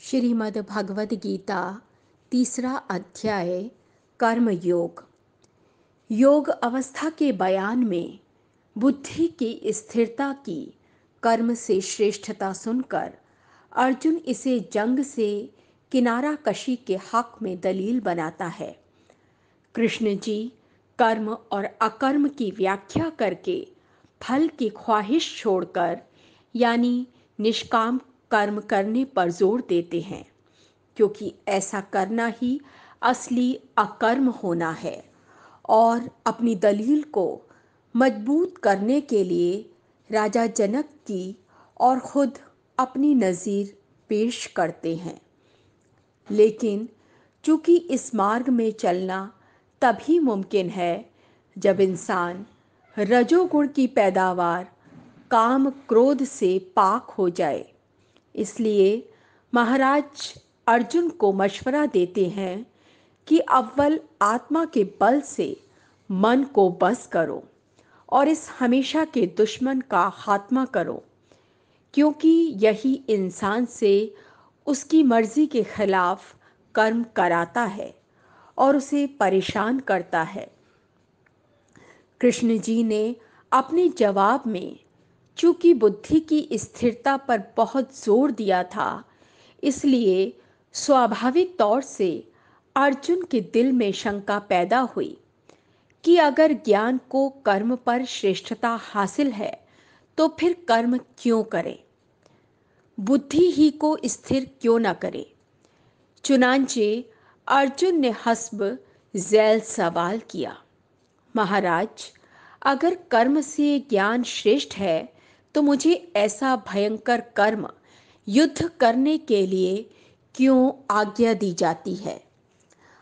श्रीमद् भगवद गीता तीसरा अध्याय कर्म योग। योग अवस्था के बयान में बुद्धि की स्थिरता की कर्म से श्रेष्ठता सुनकर अर्जुन इसे जंग से किनारा कशी के हक में दलील बनाता है। कृष्ण जी कर्म और अकर्म की व्याख्या करके फल की ख्वाहिश छोड़कर यानी निष्काम कर्म करने पर जोर देते हैं, क्योंकि ऐसा करना ही असली अकर्म होना है। और अपनी दलील को मजबूत करने के लिए राजा जनक की और खुद अपनी नज़ीर पेश करते हैं। लेकिन चूंकि इस मार्ग में चलना तभी मुमकिन है जब इंसान रजोगुण की पैदावार काम क्रोध से पाक हो जाए। इसलिए महाराज अर्जुन को मशवरा देते हैं कि अव्वल आत्मा के बल से मन को बस करो और इस हमेशा के दुश्मन का खात्मा करो, क्योंकि यही इंसान से उसकी मर्जी के खिलाफ कर्म कराता है और उसे परेशान करता है। कृष्ण जी ने अपने जवाब में चूंकि बुद्धि की स्थिरता पर बहुत जोर दिया था, इसलिए स्वाभाविक तौर से अर्जुन के दिल में शंका पैदा हुई कि अगर ज्ञान को कर्म पर श्रेष्ठता हासिल है तो फिर कर्म क्यों करे, बुद्धि ही को स्थिर क्यों न करे। चुनांचे अर्जुन ने हस्ब झैल सवाल किया, महाराज अगर कर्म से ज्ञान श्रेष्ठ है तो मुझे ऐसा भयंकर कर्म युद्ध करने के लिए क्यों आज्ञा दी जाती है।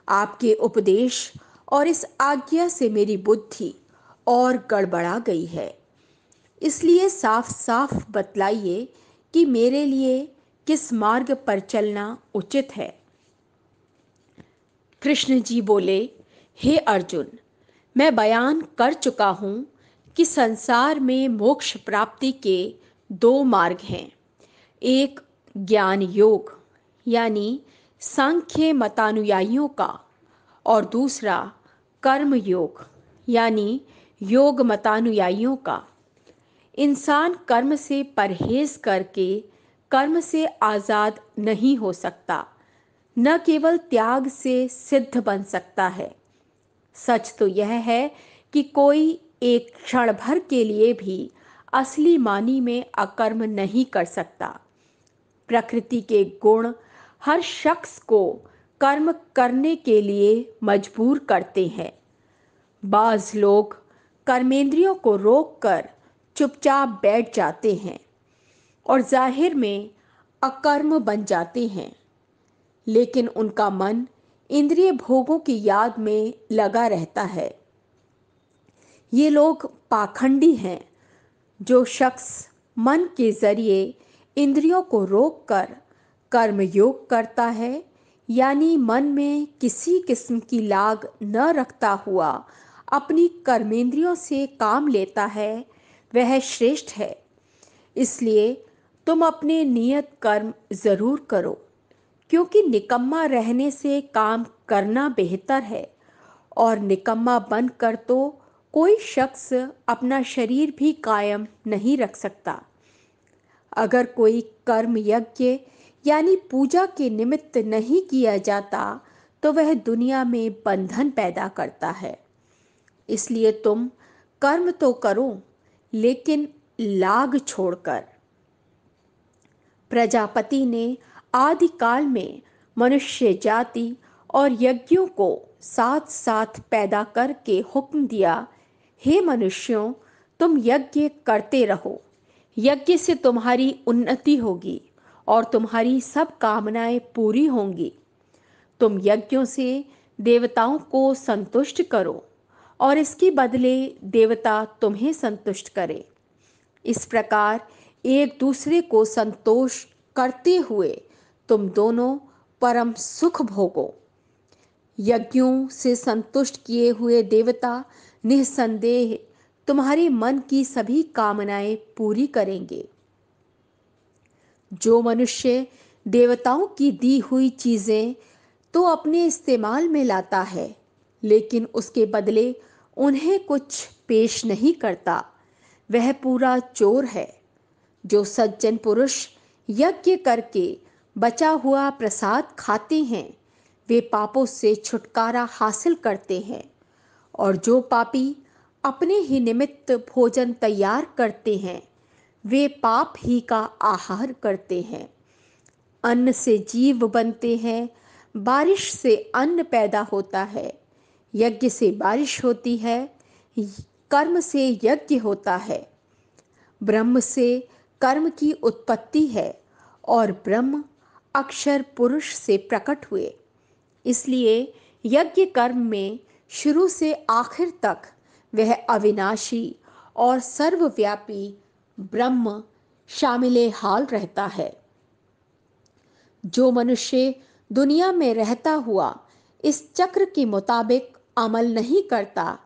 आपके उपदेश और इस आज्ञा से मेरी बुद्धि और गड़बड़ा गई है, इसलिए साफ साफ बतलाइए कि मेरे लिए किस मार्ग पर चलना उचित है। कृष्ण जी बोले, हे अर्जुन, मैं बयान कर चुका हूं कि संसार में मोक्ष प्राप्ति के दो मार्ग हैं। एक ज्ञान योग यानी सांख्य मतानुयायियों का, और दूसरा कर्म योग यानी योग मतानुयायियों का। इंसान कर्म से परहेज करके कर्म से आज़ाद नहीं हो सकता, न केवल त्याग से सिद्ध बन सकता है। सच तो यह है कि कोई एक क्षण भर के लिए भी असली मानी में अकर्म नहीं कर सकता। प्रकृति के गुण हर शख्स को कर्म करने के लिए मजबूर करते हैं। बाज लोग कर्मेंद्रियों को रोककर चुपचाप बैठ जाते हैं और जाहिर में अकर्म बन जाते हैं, लेकिन उनका मन इंद्रिय भोगों की याद में लगा रहता है। ये लोग पाखंडी हैं। जो शख्स मन के जरिए इंद्रियों को रोककर कर्म योग करता है, यानी मन में किसी किस्म की लाग न रखता हुआ अपनी कर्मेंद्रियों से काम लेता है, वह श्रेष्ठ है। इसलिए तुम अपने नियत कर्म जरूर करो, क्योंकि निकम्मा रहने से काम करना बेहतर है, और निकम्मा बनकर तो कोई शख्स अपना शरीर भी कायम नहीं रख सकता। अगर कोई कर्म यज्ञ यानी पूजा के निमित्त नहीं किया जाता तो वह दुनिया में बंधन पैदा करता है। इसलिए तुम कर्म तो करो, लेकिन लाग छोड़कर। प्रजापति ने आदिकाल में मनुष्य जाति और यज्ञों को साथ साथ पैदा करके हुक्म दिया, हे मनुष्यों, तुम यज्ञ करते रहो। यज्ञ से तुम्हारी उन्नति होगी और तुम्हारी सब कामनाएं पूरी होंगी। तुम यज्ञों से देवताओं को संतुष्ट करो और इसके बदले देवता तुम्हें संतुष्ट करें। इस प्रकार एक दूसरे को संतोष करते हुए तुम दोनों परम सुख भोगो। यज्ञों से संतुष्ट किए हुए देवता निस्संदेह तुम्हारे मन की सभी कामनाएं पूरी करेंगे। जो मनुष्य देवताओं की दी हुई चीजें तो अपने इस्तेमाल में लाता है, लेकिन उसके बदले उन्हें कुछ पेश नहीं करता। वह पूरा चोर है। जो सज्जन पुरुष यज्ञ करके बचा हुआ प्रसाद खाते हैं, वे पापों से छुटकारा हासिल करते हैं। और जो पापी अपने ही निमित्त भोजन तैयार करते हैं, वे पाप ही का आहार करते हैं। अन्न से जीव बनते हैं, बारिश से अन्न पैदा होता है, यज्ञ से बारिश होती है, कर्म से यज्ञ होता है। ब्रह्म से कर्म की उत्पत्ति है और ब्रह्म अक्षर पुरुष से प्रकट हुए। इसलिए यज्ञ कर्म में शुरू से आखिर तक वह अविनाशी और सर्वव्यापी ब्रह्म शामिल हाल रहता है। जो मनुष्य दुनिया में रहता हुआ इस चक्र के मुताबिक अमल नहीं करता,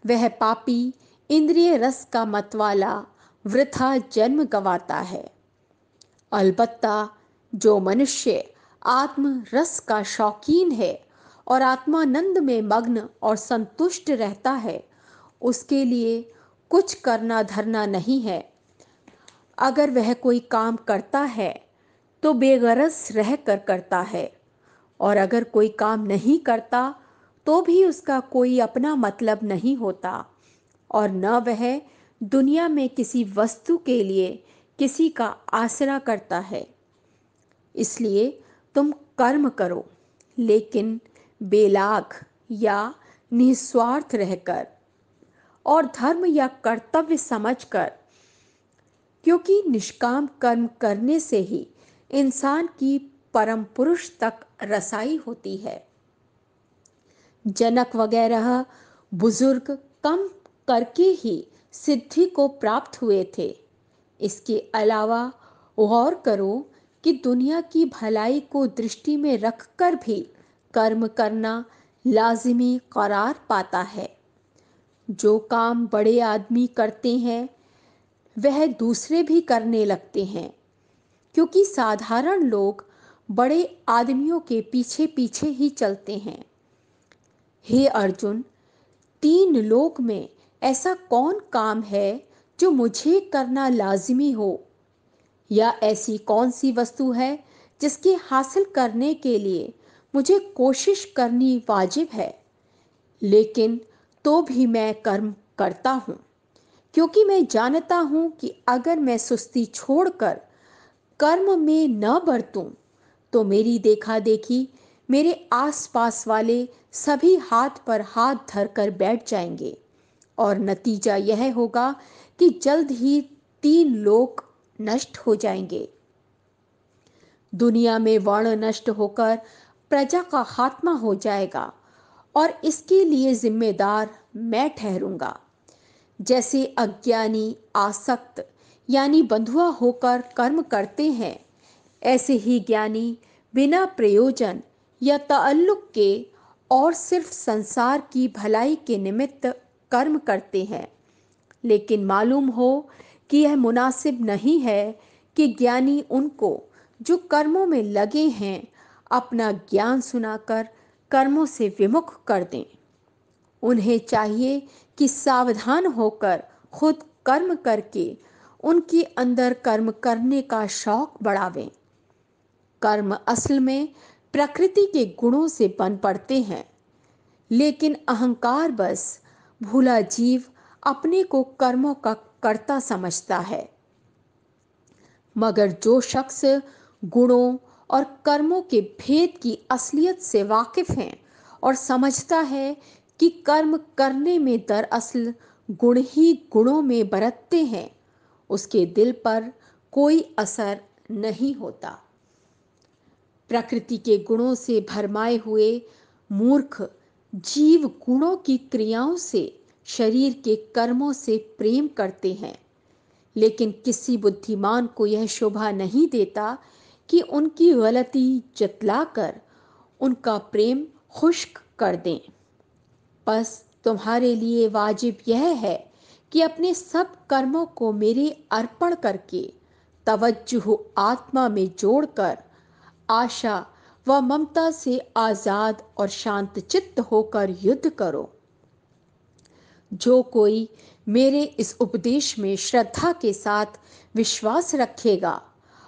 वह पापी इंद्रिय रस का मतवाला वृथा जन्म गंवाता है। अलबत्ता जो मनुष्य आत्म रस का शौकीन है और आत्मानंद में मग्न और संतुष्ट रहता है, उसके लिए कुछ करना धरना नहीं है। अगर वह कोई काम करता है तो बेगरज रह कर करता है, और अगर कोई काम नहीं करता तो भी उसका कोई अपना मतलब नहीं होता, और न वह दुनिया में किसी वस्तु के लिए किसी का आसरा करता है। इसलिए तुम कर्म करो, लेकिन बेलाग या निस्वार्थ रहकर, और धर्म या कर्तव्य समझकर, क्योंकि निष्काम कर्म करने से ही इंसान की परम पुरुष तक रसाई होती है। जनक वगैरह बुजुर्ग कम करके ही सिद्धि को प्राप्त हुए थे। इसके अलावा गौर करो कि दुनिया की भलाई को दृष्टि में रखकर भी कर्म करना लाजिमी करार पाता है। जो काम बड़े आदमी करते हैं, वह दूसरे भी करने लगते हैं, क्योंकि साधारण लोग बड़े आदमियों के पीछे पीछे ही चलते हैं। हे अर्जुन, तीन लोक में ऐसा कौन काम है जो मुझे करना लाजिमी हो, या ऐसी कौन सी वस्तु है जिसके हासिल करने के लिए मुझे कोशिश करनी वाजिब है। लेकिन तो भी मैं कर्म करता हूँ, क्योंकि मैं जानता हूँ कि अगर मैं सुस्ती छोड़कर कर्म में न बरतूं तो मेरी देखा देखी मेरे आसपास वाले सभी हाथ पर हाथ धरकर बैठ जाएंगे, और नतीजा यह होगा कि जल्द ही तीन लोक नष्ट हो जाएंगे। दुनिया में वर्ण नष्ट होकर प्रजा का खात्मा हो जाएगा, और इसके लिए जिम्मेदार मैं ठहरूंगा। जैसे अज्ञानी आसक्त यानी बंधुआ होकर कर्म करते हैं, ऐसे ही ज्ञानी बिना प्रयोजन या ताल्लुक के और सिर्फ संसार की भलाई के निमित्त कर्म करते हैं। लेकिन मालूम हो कि यह मुनासिब नहीं है कि ज्ञानी उनको जो कर्मों में लगे हैं अपना ज्ञान सुनाकर कर्मों से विमुख कर दें। उन्हें चाहिए कि सावधान होकर खुद कर्म करके उनके अंदर कर्म करने का शौक बढ़ावें। कर्म असल में प्रकृति के गुणों से बन पड़ते हैं, लेकिन अहंकार बस भूला जीव अपने को कर्मों का कर्ता समझता है। मगर जो शख्स गुणों और कर्मों के भेद की असलियत से वाकिफ है और समझता है कि कर्म करने में दरअसल गुण ही गुणों में बरतते हैं, उसके दिल पर कोई असर नहीं होता। प्रकृति के गुणों से भरमाए हुए मूर्ख जीव गुणों की क्रियाओं से शरीर के कर्मों से प्रेम करते हैं, लेकिन किसी बुद्धिमान को यह शोभा नहीं देता कि उनकी गलती जतलाकर उनका प्रेम खुश्क कर दें। बस तुम्हारे लिए वाजिब यह है कि अपने सब कर्मों को मेरे अर्पण करके तवज्जुह आत्मा में जोड़कर आशा व ममता से आजाद और शांत चित्त होकर युद्ध करो। जो कोई मेरे इस उपदेश में श्रद्धा के साथ विश्वास रखेगा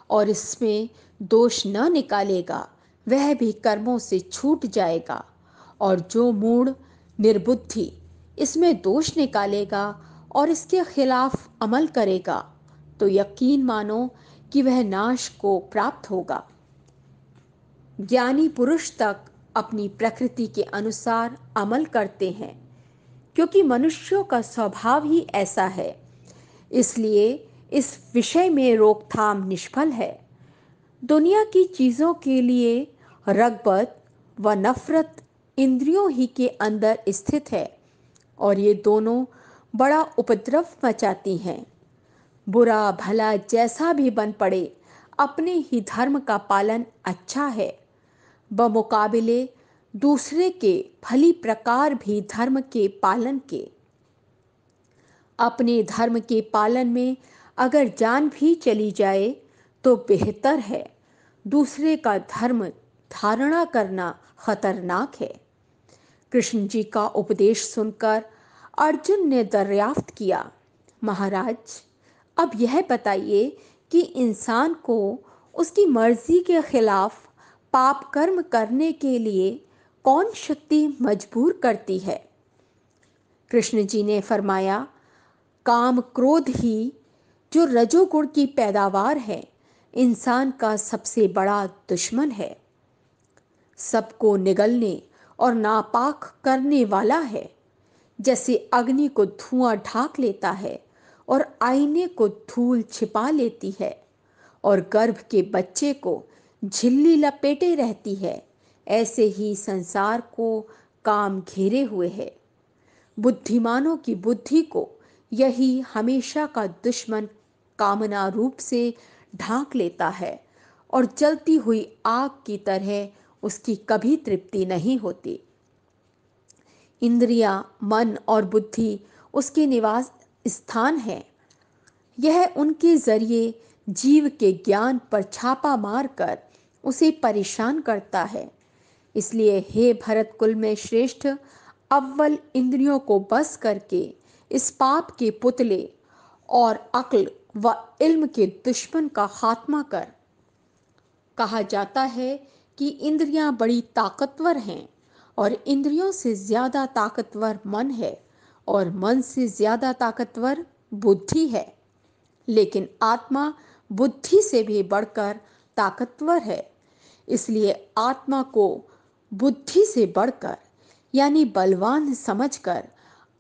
और इसमें दोष न निकालेगा, वह भी कर्मों से छूट जाएगा। और जो मूढ़ निर्बुद्धि इसमें दोष निकालेगा और इसके खिलाफ अमल करेगा, तो यकीन मानो कि वह नाश को प्राप्त होगा। ज्ञानी पुरुष तक अपनी प्रकृति के अनुसार अमल करते हैं, क्योंकि मनुष्यों का स्वभाव ही ऐसा है। इसलिए इस विषय में रोकथाम निष्फल है। दुनिया की चीजों के लिए रग़बत व नफरत इंद्रियों ही के अंदर स्थित है, और ये दोनों बड़ा उपद्रव मचाती हैं। बुरा भला जैसा भी बन पड़े, अपने ही धर्म का पालन अच्छा है, बमुकाबिले दूसरे के भली प्रकार भी धर्म के पालन के। अपने धर्म के पालन में अगर जान भी चली जाए तो बेहतर है। दूसरे का धर्म धारणा करना खतरनाक है। कृष्ण जी का उपदेश सुनकर अर्जुन ने दर्याफ्त किया, महाराज, अब यह बताइए कि इंसान को उसकी मर्जी के खिलाफ पाप कर्म करने के लिए कौन शक्ति मजबूर करती है? कृष्ण जी ने फरमाया, काम क्रोध ही जो रजोगुण की पैदावार है, इंसान का सबसे बड़ा दुश्मन है। सबको निगलने और नापाक करने वाला है। जैसे अग्नि को धुआं ढाक लेता है और आईने को धूल छिपा लेती है और गर्भ के बच्चे को झिल्ली लपेटे रहती है, ऐसे ही संसार को काम घेरे हुए है। बुद्धिमानों की बुद्धि को यही हमेशा का दुश्मन कामना रूप से ढांक लेता है और जलती हुई आग की तरह उसकी कभी तृप्ति नहीं होती। इंद्रियां, मन और बुद्धि उसके निवास स्थान है। यह उनके जरिए जीव के ज्ञान पर छापा मारकर उसे परेशान करता है। इसलिए हे भरत कुल में श्रेष्ठ, अव्वल इंद्रियों को बस करके इस पाप के पुतले और अक्ल व इल्म के दुश्मन का खात्मा कर। कहा जाता है कि इंद्रियां बड़ी ताकतवर हैं और इंद्रियों से ज्यादा ताकतवर मन है और मन से ज्यादा ताकतवर बुद्धि है। लेकिन आत्मा बुद्धि से भी बढ़कर ताकतवर है। इसलिए आत्मा को बुद्धि से बढ़कर यानी बलवान समझकर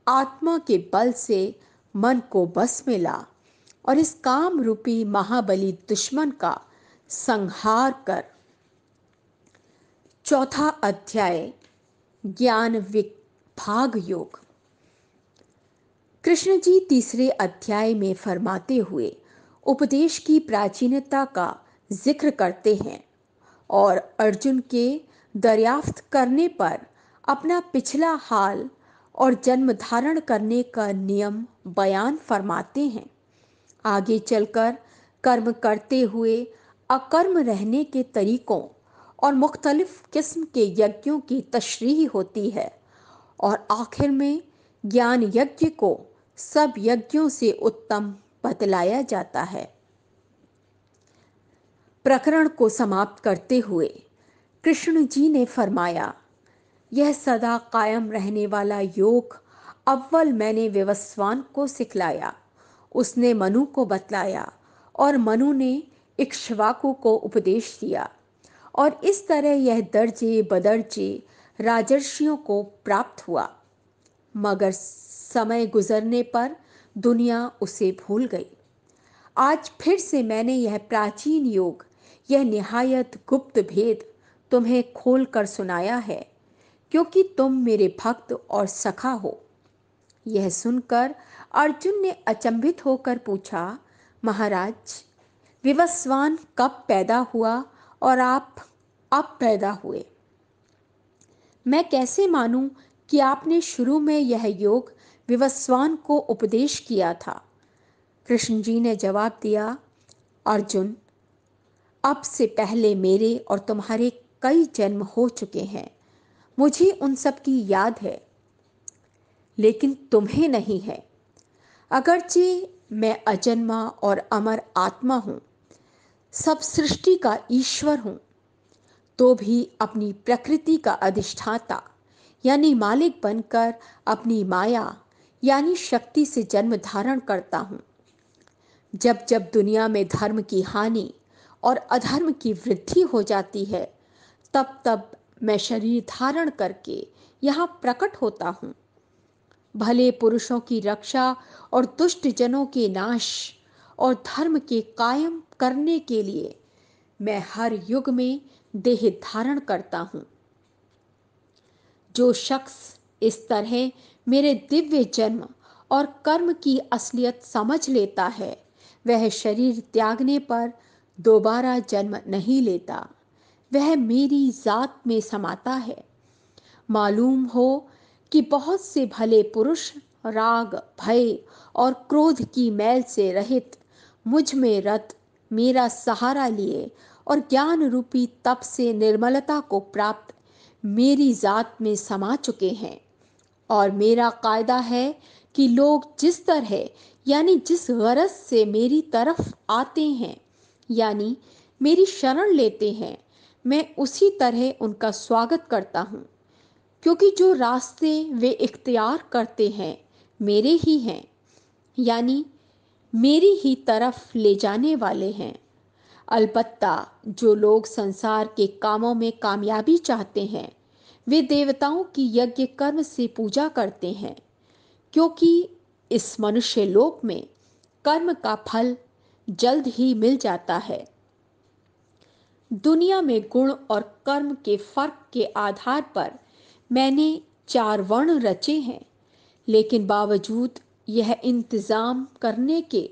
आत्मा के बल से मन को बस में ला और इस काम रूपी महाबली दुश्मन का संहार कर। चौथा अध्याय, ज्ञान विभाग योग। कृष्ण जी तीसरे अध्याय में फरमाते हुए उपदेश की प्राचीनता का जिक्र करते हैं और अर्जुन के दर्याफ्त करने पर अपना पिछला हाल और जन्म धारण करने का नियम बयान फरमाते हैं। आगे चलकर कर्म करते हुए अकर्म रहने के तरीकों और मुख्तलिफ किस्म के यज्ञों की तशरीह होती है और आखिर में ज्ञान यज्ञ को सब यज्ञों से उत्तम बतलाया जाता है। प्रकरण को समाप्त करते हुए कृष्ण जी ने फरमाया, यह सदा कायम रहने वाला योग अव्वल मैंने विवस्वान को सिखलाया, उसने मनु को बतलाया और मनु ने इक्ष्वाकु को उपदेश दिया और इस तरह यह दर्जे बदर्जे राजर्षियों को प्राप्त हुआ। मगर समय गुजरने पर दुनिया उसे भूल गई। आज फिर से मैंने यह प्राचीन योग, यह निहायत गुप्त भेद तुम्हें खोल कर सुनाया है, क्योंकि तुम मेरे भक्त और सखा हो। यह सुनकर अर्जुन ने अचंभित होकर पूछा, महाराज, विवस्वान कब पैदा हुआ और आप अब पैदा हुए? मैं कैसे मानूं कि आपने शुरू में यह योग विवस्वान को उपदेश किया था? कृष्ण जी ने जवाब दिया, अर्जुन, अब से पहले मेरे और तुम्हारे कई जन्म हो चुके हैं, मुझे उन सब की याद है, लेकिन तुम्हें नहीं है। अगरचे मैं अजन्मा और अमर आत्मा हूं, सब सृष्टि का ईश्वर हूं, तो भी अपनी प्रकृति का अधिष्ठाता यानी मालिक बनकर अपनी माया यानी शक्ति से जन्म धारण करता हूं। जब जब दुनिया में धर्म की हानि और अधर्म की वृद्धि हो जाती है, तब तब मैं शरीर धारण करके यहाँ प्रकट होता हूँ। भले पुरुषों की रक्षा और दुष्ट जनों के नाश और धर्म के कायम करने के लिए मैं हर युग में देह धारण करता हूँ। जो शख्स इस तरह मेरे दिव्य जन्म और कर्म की असलियत समझ लेता है, वह शरीर त्यागने पर दोबारा जन्म नहीं लेता, वह मेरी जात में समाता है। मालूम हो कि बहुत से भले पुरुष राग, भय और क्रोध की मैल से रहित, मुझ में रत मेरा सहारा लिए और ज्ञान रूपी तप से निर्मलता को प्राप्त मेरी जात में समा चुके हैं। और मेरा कायदा है कि लोग जिस तरह यानी जिस गरज से मेरी तरफ आते हैं यानी मेरी शरण लेते हैं, मैं उसी तरह उनका स्वागत करता हूँ, क्योंकि जो रास्ते वे इख्तियार करते हैं मेरे ही हैं, यानी मेरी ही तरफ ले जाने वाले हैं। अलबत्ता जो लोग संसार के कामों में कामयाबी चाहते हैं, वे देवताओं की यज्ञ कर्म से पूजा करते हैं, क्योंकि इस मनुष्य लोक में कर्म का फल जल्द ही मिल जाता है। दुनिया में गुण और कर्म के फर्क के आधार पर मैंने 4 वर्ण रचे हैं, लेकिन बावजूद यह इंतजाम करने के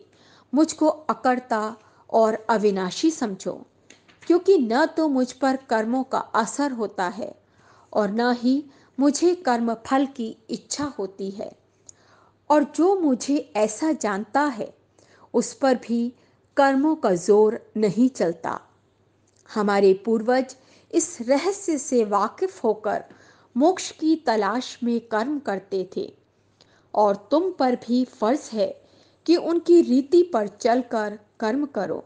मुझको अकर्ता और अविनाशी समझो, क्योंकि न तो मुझ पर कर्मों का असर होता है और न ही मुझे कर्म फल की इच्छा होती है। और जो मुझे ऐसा जानता है, उस पर भी कर्मों का जोर नहीं चलता। हमारे पूर्वज इस रहस्य से वाकिफ होकर मोक्ष की तलाश में कर्म करते थे, और तुम पर भी फर्ज है कि उनकी रीति पर चलकर कर्म करो।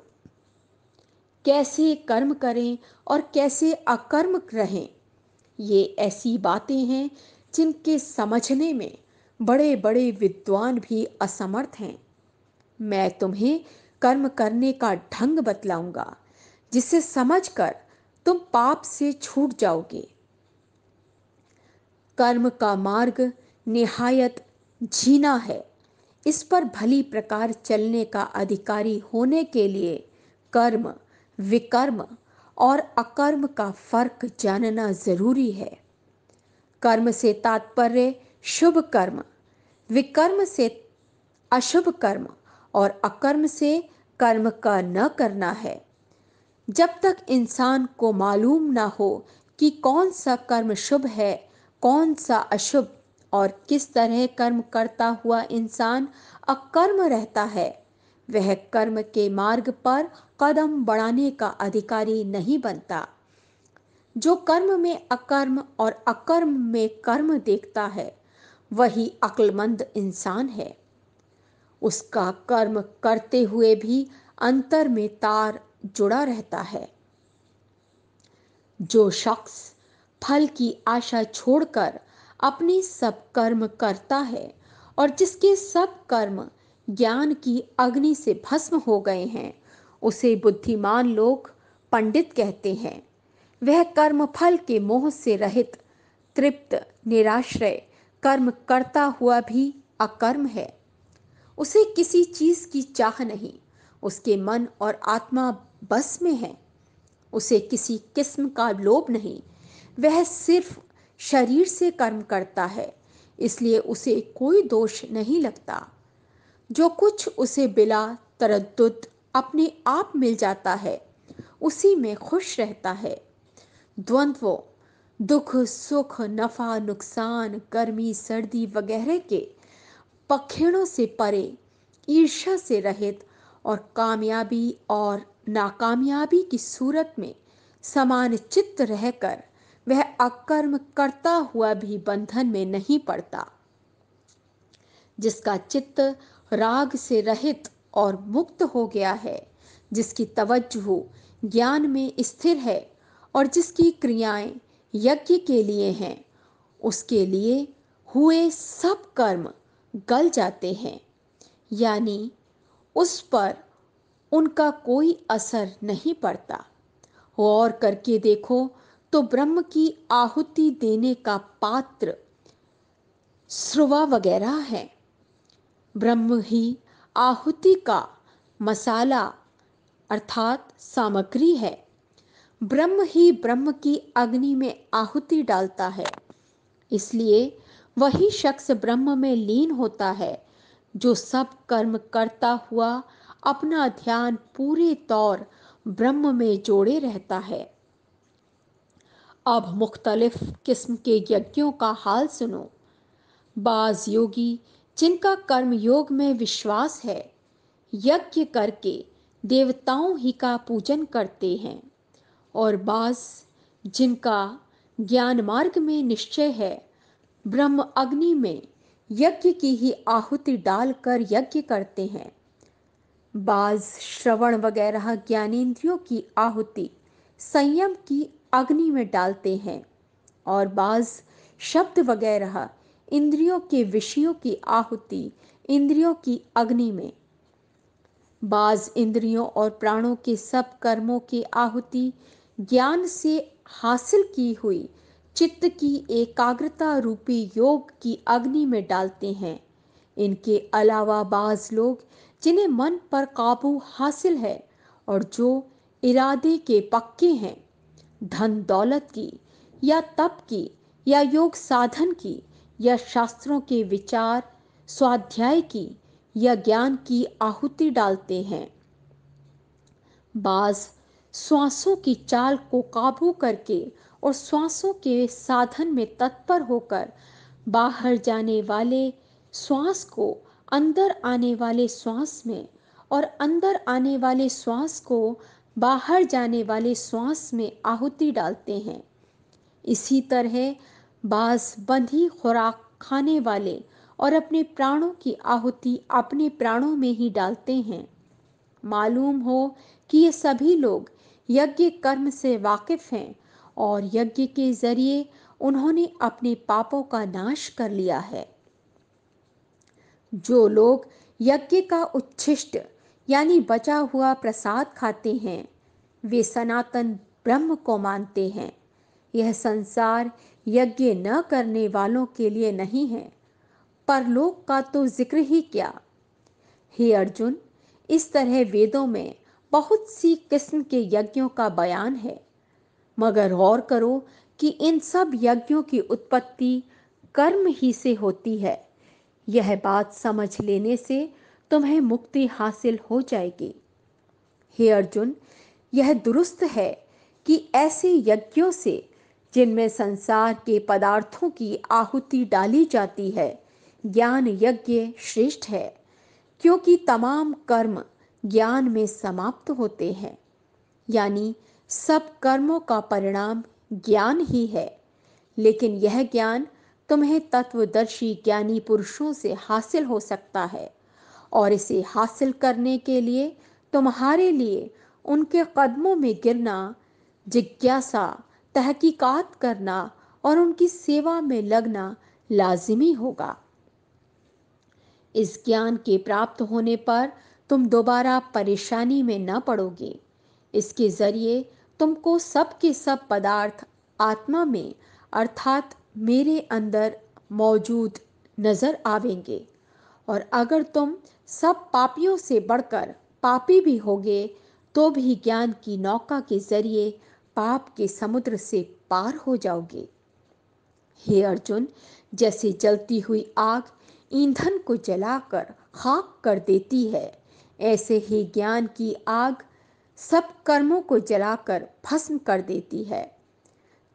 कैसे कर्म करें और कैसे अकर्म रहें, ये ऐसी बातें हैं जिनके समझने में बड़े बड़े विद्वान भी असमर्थ हैं। मैं तुम्हें कर्म करने का ढंग बतलाऊंगा, जिसे समझकर तुम पाप से छूट जाओगे। कर्म का मार्ग निहायत झीना है। इस पर भली प्रकार चलने का अधिकारी होने के लिए कर्म, विकर्म और अकर्म का फर्क जानना जरूरी है। कर्म से तात्पर्य शुभ कर्म, विकर्म से अशुभ कर्म और अकर्म से कर्म का न करना है। जब तक इंसान को मालूम ना हो कि कौन सा कर्म शुभ है, कौन सा अशुभ, और किस तरह कर्म करता हुआ इंसान अकर्म रहता है, वह कर्म के मार्ग पर कदम बढ़ाने का अधिकारी नहीं बनता। जो कर्म में अकर्म और अकर्म में कर्म देखता है, वही अक्लमंद इंसान है। उसका कर्म करते हुए भी अंतर में तार जुड़ा रहता है। जो शख्स फल की आशा छोड़कर अपनी सब कर्म करता है और जिसके सब कर्म ज्ञान की अग्नि से भस्म हो गए हैं, उसे बुद्धिमान लोग पंडित कहते हैं। वह कर्म फल के मोह से रहित, तृप्त, निराश्रय कर्म करता हुआ भी अकर्म है। उसे किसी चीज की चाह नहीं, उसके मन और आत्मा बस में है। उसे किसी किस्म का लोभ नहीं, वह सिर्फ शरीर से कर्म करता है, इसलिए उसे कोई दोष नहीं लगता। जो कुछ उसे बिला तरद्दुद अपने आप मिल जाता है, उसी में खुश रहता है। द्वंद्वों, दुख सुख, नफा नुकसान, गर्मी सर्दी वगैरह के पखेड़ों से परे, ईर्ष्या से रहित और कामयाबी और नाकामयाबी की सूरत में समान चित्त रहकर वह अकर्म करता हुआ भी बंधन में नहीं पड़ता। जिसका चित्त राग से रहित और मुक्त हो गया है, जिसकी तवज्जो ज्ञान में स्थिर है और जिसकी क्रियाएं यज्ञ के लिए हैं, उसके लिए हुए सब कर्म गल जाते हैं, यानी उस पर उनका कोई असर नहीं पड़ता। और करके देखो तो ब्रह्म की आहुति देने का पात्र श्रुवा वगैरह है। ब्रह्म ही आहुति का मसाला अर्थात सामग्री है। ब्रह्म ही ब्रह्म की अग्नि में आहुति डालता है। इसलिए वही शख्स ब्रह्म में लीन होता है जो सब कर्म करता हुआ अपना ध्यान पूरे तौर ब्रह्म में जोड़े रहता है। अब मुख्तलिफ किस्म के यज्ञों का हाल सुनो। बाज योगी जिनका कर्म योग में विश्वास है, यज्ञ करके देवताओं ही का पूजन करते हैं, और बाज जिनका ज्ञान मार्ग में निश्चय है, ब्रह्म अग्नि में यज्ञ की ही आहुति डालकर यज्ञ करते हैं। बाज श्रवण वगैरह ज्ञानेंद्रियों की आहुति संयम की अग्नि में डालते हैं, और बाज शब्द वगैरह इंद्रियों के विषयों की आहुति इंद्रियों की अग्नि में। बाज इंद्रियों और प्राणों के सब कर्मों की आहुति ज्ञान से हासिल की हुई चित्त की एकाग्रता रूपी योग की अग्नि में डालते हैं। इनके अलावा बाज लोग जिन्हें मन पर काबू हासिल है और जो इरादे के पक्के हैं, धन दौलत की या तप की या योग साधन की या शास्त्रों के विचार स्वाध्याय की या ज्ञान की आहुति डालते हैं। बाज श्वासों की चाल को काबू करके और श्वासों के साधन में तत्पर होकर बाहर जाने वाले श्वास को अंदर आने वाले श्वास में और अंदर आने वाले श्वास को बाहर जाने वाले श्वास में आहुति डालते हैं। इसी तरह बाज बंधी खुराक खाने वाले और अपने प्राणों की आहुति अपने प्राणों में ही डालते हैं। मालूम हो कि ये सभी लोग यज्ञ कर्म से वाकिफ हैं और यज्ञ के जरिए उन्होंने अपने पापों का नाश कर लिया है। जो लोग यज्ञ का उच्छिष्ट यानी बचा हुआ प्रसाद खाते हैं, वे सनातन ब्रह्म को मानते हैं। यह संसार यज्ञ न करने वालों के लिए नहीं है, परलोक का तो जिक्र ही क्या। हे अर्जुन, इस तरह वेदों में बहुत सी किस्म के यज्ञों का बयान है, मगर गौर करो कि इन सब यज्ञों की उत्पत्ति कर्म ही से होती है। यह बात समझ लेने से तुम्हें मुक्ति हासिल हो जाएगी। हे अर्जुन, यह दुरुस्त है कि ऐसे यज्ञों से जिनमें संसार के पदार्थों की आहुति डाली जाती है, ज्ञान यज्ञ श्रेष्ठ है, क्योंकि तमाम कर्म ज्ञान में समाप्त होते हैं, यानी सब कर्मों का परिणाम ज्ञान ही है। लेकिन यह ज्ञान तुम्हें तत्वदर्शी ज्ञानी पुरुषों से हासिल हो सकता है, और इसे हासिल करने के लिए तुम्हारे लिए उनके कदमों में गिरना, जिज्ञासा, तहकीकात करना और उनकी सेवा में लगना लाजिमी होगा। इस ज्ञान के प्राप्त होने पर तुम दोबारा परेशानी में न पड़ोगे। इसके जरिए तुमको सब के सब पदार्थ आत्मा में अर्थात मेरे अंदर मौजूद नजर आवेंगे, और अगर तुम सब पापियों से बढ़कर पापी भी होगे तो भी ज्ञान की नौका के जरिए पाप के समुद्र से पार हो जाओगे। हे अर्जुन, जैसे जलती हुई आग ईंधन को जलाकर खाक कर देती है, ऐसे ही ज्ञान की आग सब कर्मों को जलाकर भस्म कर देती है।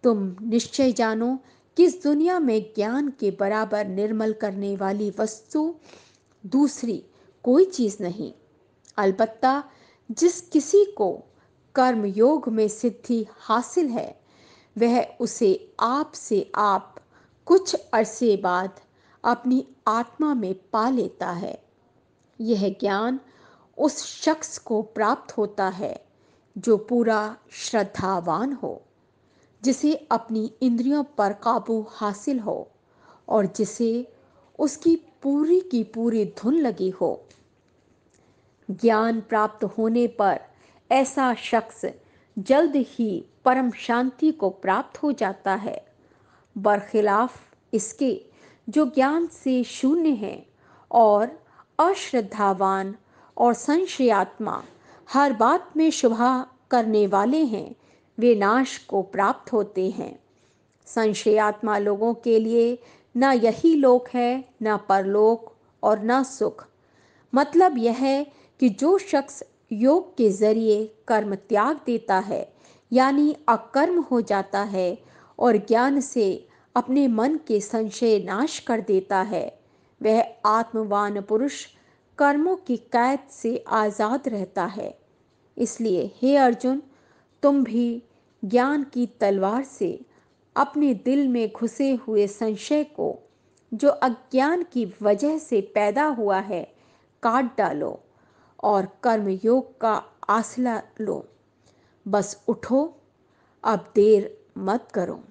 तुम निश्चय जानो कि इस दुनिया में ज्ञान के बराबर निर्मल करने वाली वस्तु दूसरी कोई चीज नहीं। अलबत्ता जिस किसी को कर्म योग में सिद्धि हासिल है, वह उसे आप से आप कुछ अरसे बाद अपनी आत्मा में पा लेता है। यह ज्ञान उस शख्स को प्राप्त होता है जो पूरा श्रद्धावान हो, जिसे अपनी इंद्रियों पर काबू हासिल हो और जिसे उसकी पूरी की पूरी धुन लगी हो। ज्ञान प्राप्त होने पर ऐसा शख्स जल्द ही परम शांति को प्राप्त हो जाता है, बरखिलाफ इसके जो ज्ञान से शून्य हैं और अश्रद्धावान और संशयात्मा, हर बात में शुभा करने वाले हैं, वे नाश को प्राप्त होते हैं। संशयात्मा लोगों के लिए ना यही लोक है, ना परलोक और ना सुख। मतलब यह है कि जो शख्स योग के जरिए कर्म त्याग देता है, यानी अकर्म हो जाता है और ज्ञान से अपने मन के संशय नाश कर देता है, वह आत्मवान पुरुष कर्मों की कैद से आज़ाद रहता है। इसलिए हे अर्जुन, तुम भी ज्ञान की तलवार से अपने दिल में घुसे हुए संशय को, जो अज्ञान की वजह से पैदा हुआ है, काट डालो और कर्मयोग का आसला लो। बस उठो, अब देर मत करो।